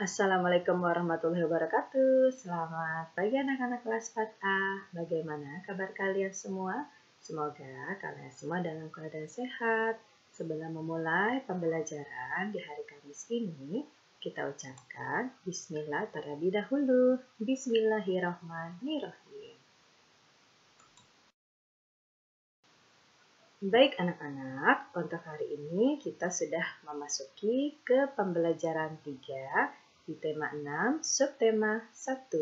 Assalamualaikum warahmatullahi wabarakatuh. Selamat pagi anak-anak kelas 4A. Bagaimana kabar kalian semua? Semoga kalian semua dalam keadaan sehat. Sebelum memulai pembelajaran di hari Kamis ini, kita ucapkan Bismillah terlebih dahulu. Bismillahirrahmanirrahim. Baik anak-anak, untuk hari ini kita sudah memasuki ke pembelajaran 3 di tema 6, subtema 1.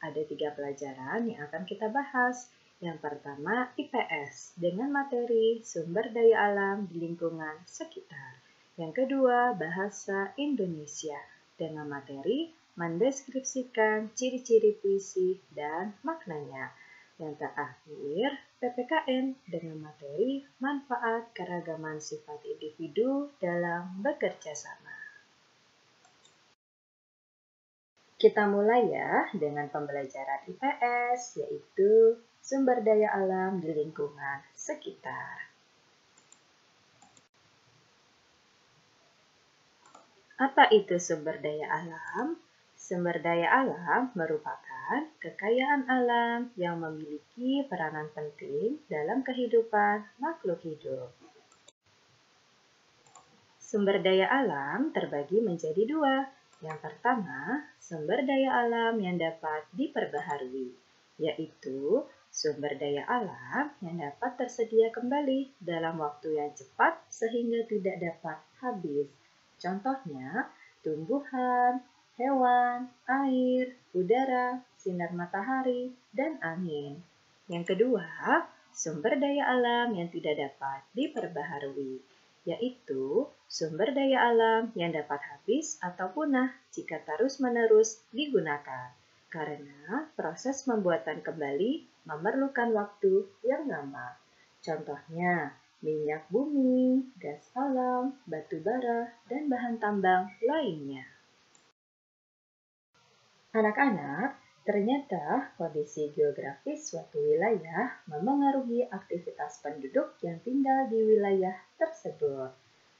Ada 3 pelajaran yang akan kita bahas. Yang pertama IPS dengan materi sumber daya alam di lingkungan sekitar. Yang kedua bahasa Indonesia dengan materi mendeskripsikan ciri-ciri puisi dan maknanya. Yang terakhir, PPKN dengan materi manfaat keragaman sifat individu dalam bekerja sama. Kita mulai ya dengan pembelajaran IPS, yaitu sumber daya alam di lingkungan sekitar. Apa itu sumber daya alam? Sumber daya alam merupakan kekayaan alam yang memiliki peranan penting dalam kehidupan makhluk hidup. Sumber daya alam terbagi menjadi dua. Yang pertama, sumber daya alam yang dapat diperbaharui, yaitu sumber daya alam yang dapat tersedia kembali dalam waktu yang cepat sehingga tidak dapat habis. Contohnya, tumbuhan, hewan, air, udara, sinar matahari, dan angin. Yang kedua, sumber daya alam yang tidak dapat diperbaharui, yaitu sumber daya alam yang dapat habis atau punah jika terus-menerus digunakan, karena proses pembuatan kembali memerlukan waktu yang lama. Contohnya, minyak bumi, gas alam, batu bara, dan bahan tambang lainnya. Anak-anak, ternyata kondisi geografis suatu wilayah memengaruhi aktivitas penduduk yang tinggal di wilayah tersebut.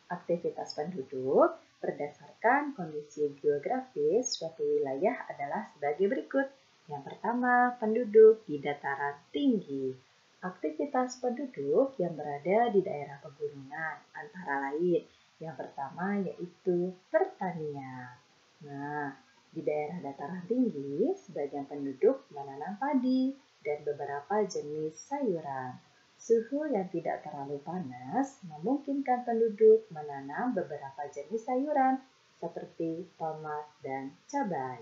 Aktivitas penduduk berdasarkan kondisi geografis suatu wilayah adalah sebagai berikut. Yang pertama, penduduk di dataran tinggi. Aktivitas penduduk yang berada di daerah pegunungan antara lain. Yang pertama yaitu pertanian. Nah, di daerah dataran tinggi, sebagian penduduk menanam padi dan beberapa jenis sayuran. Suhu yang tidak terlalu panas memungkinkan penduduk menanam beberapa jenis sayuran seperti tomat dan cabai.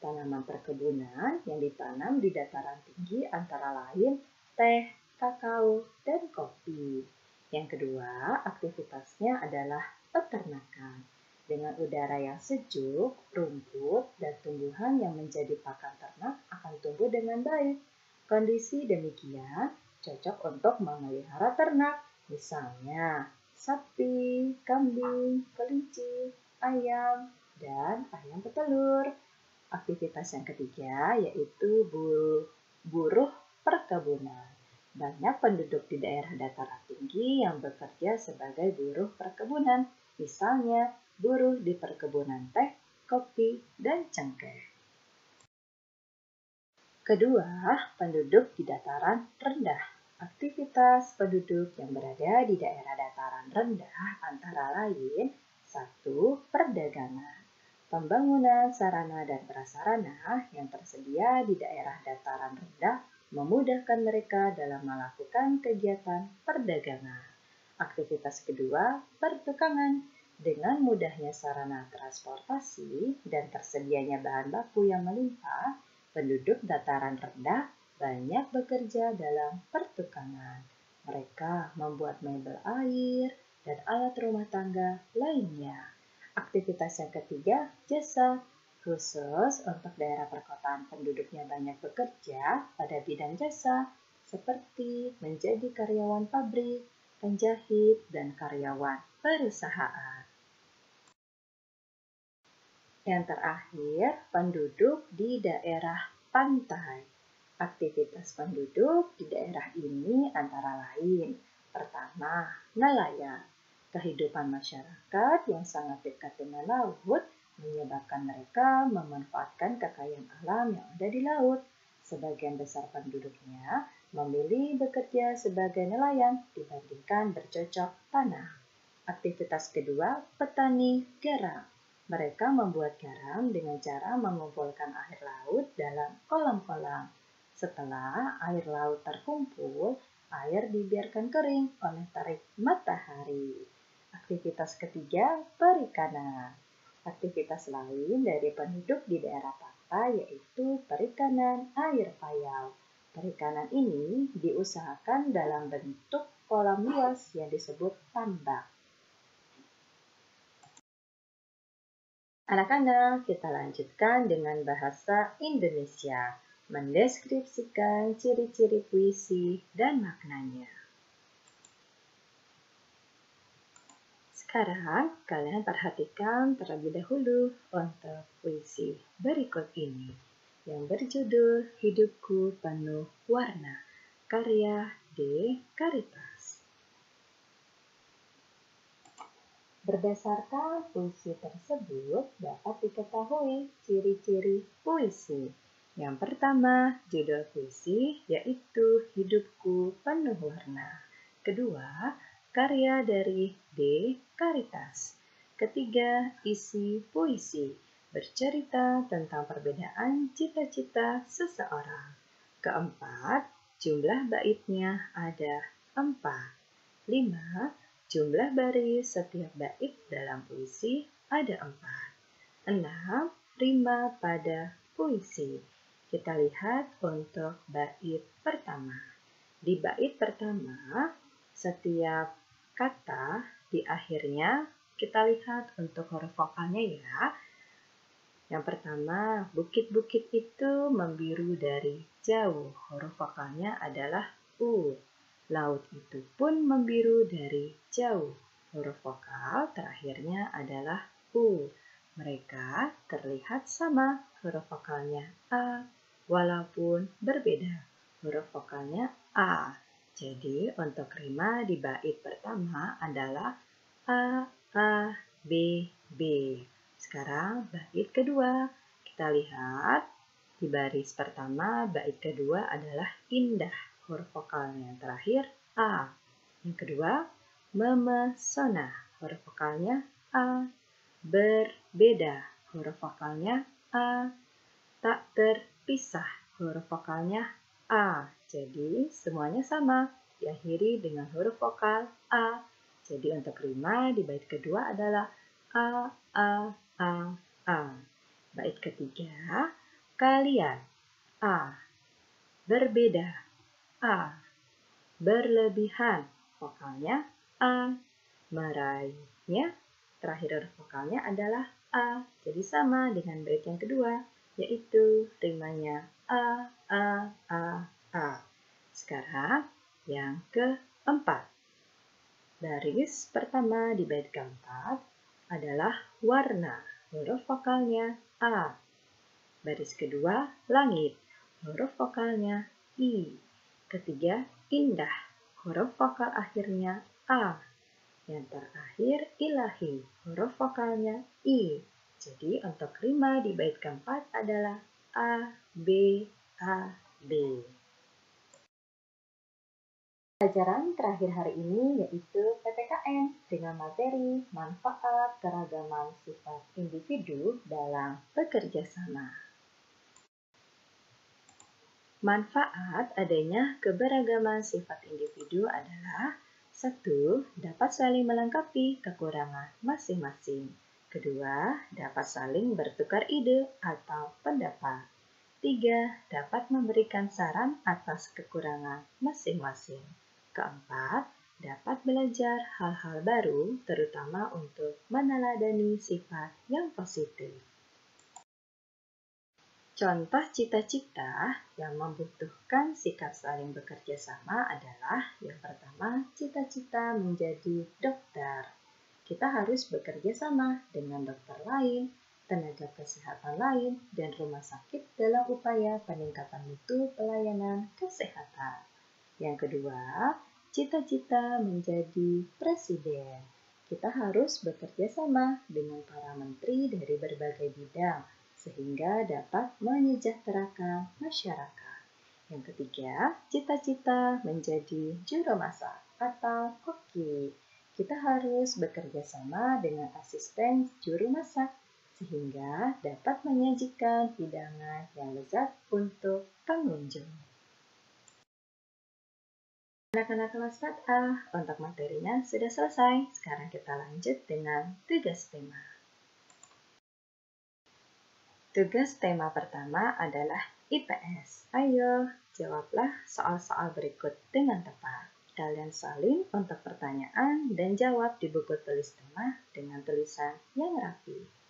Tanaman perkebunan yang ditanam di dataran tinggi antara lain teh, kakao, dan kopi. Yang kedua, aktivitasnya adalah peternakan. Dengan udara yang sejuk, rumput dan tumbuhan yang menjadi pakan ternak akan tumbuh dengan baik. Kondisi demikian cocok untuk memelihara ternak, misalnya sapi, kambing, kelinci, ayam, dan ayam petelur. Aktivitas yang ketiga yaitu buruh perkebunan. Banyak penduduk di daerah dataran tinggi yang bekerja sebagai buruh perkebunan, misalnya buruh di perkebunan teh, kopi, dan cengkeh. Kedua, penduduk di dataran rendah. Aktivitas penduduk yang berada di daerah dataran rendah antara lain 1. Perdagangan. Pembangunan sarana dan prasarana yang tersedia di daerah dataran rendah memudahkan mereka dalam melakukan kegiatan perdagangan. Aktivitas kedua, pertukangan. Dengan mudahnya sarana transportasi dan tersedianya bahan baku yang melimpah, penduduk dataran rendah banyak bekerja dalam pertukangan. Mereka membuat mebel air dan alat rumah tangga lainnya. Aktivitas yang ketiga, jasa. Khusus untuk daerah perkotaan penduduknya banyak bekerja pada bidang jasa, seperti menjadi karyawan pabrik, penjahit, dan karyawan perusahaan. Yang terakhir, penduduk di daerah pantai. Aktivitas penduduk di daerah ini antara lain. Pertama, nelayan. Kehidupan masyarakat yang sangat dekat dengan laut menyebabkan mereka memanfaatkan kekayaan alam yang ada di laut. Sebagian besar penduduknya memilih bekerja sebagai nelayan dibandingkan bercocok tanam. Aktivitas kedua, petani garam. Mereka membuat garam dengan cara mengumpulkan air laut dalam kolam-kolam. Setelah air laut terkumpul, air dibiarkan kering oleh terik matahari. Aktivitas ketiga, perikanan. Aktivitas lain dari penduduk di daerah pantai yaitu perikanan air payau. Perikanan ini diusahakan dalam bentuk kolam luas yang disebut tambak. Anak-anak, kita lanjutkan dengan bahasa Indonesia, mendeskripsikan ciri-ciri puisi dan maknanya. Sekarang, kalian perhatikan terlebih dahulu untuk puisi berikut ini yang berjudul Hidupku Penuh Warna, karya D. Caritas. Berdasarkan puisi tersebut dapat diketahui ciri-ciri puisi. Yang pertama, judul puisi yaitu Hidupku Penuh Warna. Kedua, karya dari D. Caritas. Ketiga, isi puisi bercerita tentang perbedaan cita-cita seseorang. Keempat, jumlah baitnya ada 4. 5. Jumlah baris setiap bait dalam puisi ada 4. 6. Rima pada puisi. Kita lihat untuk bait pertama. Di bait pertama, setiap kata di akhirnya kita lihat untuk huruf vokalnya ya. Yang pertama, bukit-bukit itu membiru dari jauh. Huruf vokalnya adalah U. Laut itu pun membiru dari jauh. Huruf vokal terakhirnya adalah U. Mereka terlihat sama. Huruf vokalnya A, walaupun berbeda. Huruf vokalnya A. Jadi untuk rima di bait pertama adalah A, A, B, B. Sekarang bait kedua. Kita lihat di baris pertama, bait kedua adalah indah. Huruf vokalnya yang terakhir A. Yang kedua, memesona. Huruf vokalnya A. Berbeda. Huruf vokalnya A. Tak terpisah. Huruf vokalnya A. Jadi semuanya sama. Diakhiri dengan huruf vokal A. Jadi untuk rima di bait kedua adalah A, A, A, A. Bait ketiga, kalian. A. Berbeda. A. Berlebihan. Vokalnya A. Meraihnya. Terakhir huruf vokalnya adalah A. Jadi sama dengan bait yang kedua, yaitu rimanya A, A, A, A. Sekarang yang keempat. Baris pertama di bait keempat adalah warna. Huruf vokalnya A. Baris kedua, langit. Huruf vokalnya I. Ketiga, indah. Huruf vokal akhirnya A. Yang terakhir, ilahi. Huruf vokalnya I. Jadi untuk rima di bait keempat adalah A, B, A, B. Pelajaran terakhir hari ini yaitu PPKN dengan materi manfaat keragaman sifat individu dalam bekerja sama. Manfaat adanya keberagaman sifat individu adalah 1. Dapat saling melengkapi kekurangan masing-masing. 2. Dapat saling bertukar ide atau pendapat. 3. Dapat memberikan saran atas kekurangan masing-masing. 4. Dapat belajar hal-hal baru, terutama untuk meneladani sifat yang positif. Contoh cita-cita yang membutuhkan sikap saling bekerja sama adalah yang pertama, cita-cita menjadi dokter. Kita harus bekerja sama dengan dokter lain, tenaga kesehatan lain, dan rumah sakit dalam upaya peningkatan mutu pelayanan kesehatan. Yang kedua, cita-cita menjadi presiden. kita harus bekerja sama dengan para menteri dari berbagai bidang sehingga dapat menyejahterakan masyarakat. Yang ketiga, cita-cita menjadi juru masak atau koki. Kita harus bekerja sama dengan asisten juru masak sehingga dapat menyajikan hidangan yang lezat untuk pengunjung. Anak-anak kelas 4A, untuk materinya sudah selesai. Sekarang kita lanjut dengan tugas tema. Tugas tema pertama adalah IPS. Ayo, jawablah soal-soal berikut dengan tepat. Kalian salin untuk pertanyaan dan jawab di buku tulis tema dengan tulisan yang rapi.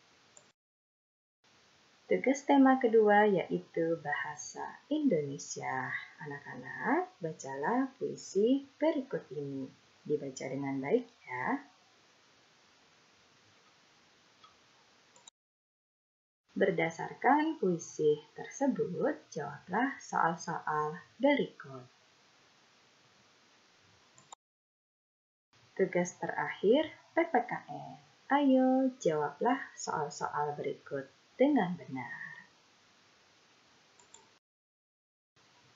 Tugas tema kedua yaitu Bahasa Indonesia. Anak-anak, bacalah puisi berikut ini. Dibaca dengan baik ya. Berdasarkan puisi tersebut, jawablah soal-soal berikut. Tugas terakhir, PPKN. Ayo, jawablah soal-soal berikut dengan benar.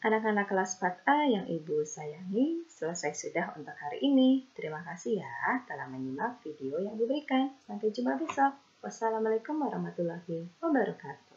Anak-anak kelas 4A yang Ibu sayangi, selesai sudah untuk hari ini. Terima kasih ya telah menyimak video yang Ibu berikan. Sampai jumpa besok. Wassalamualaikum warahmatullahi wabarakatuh.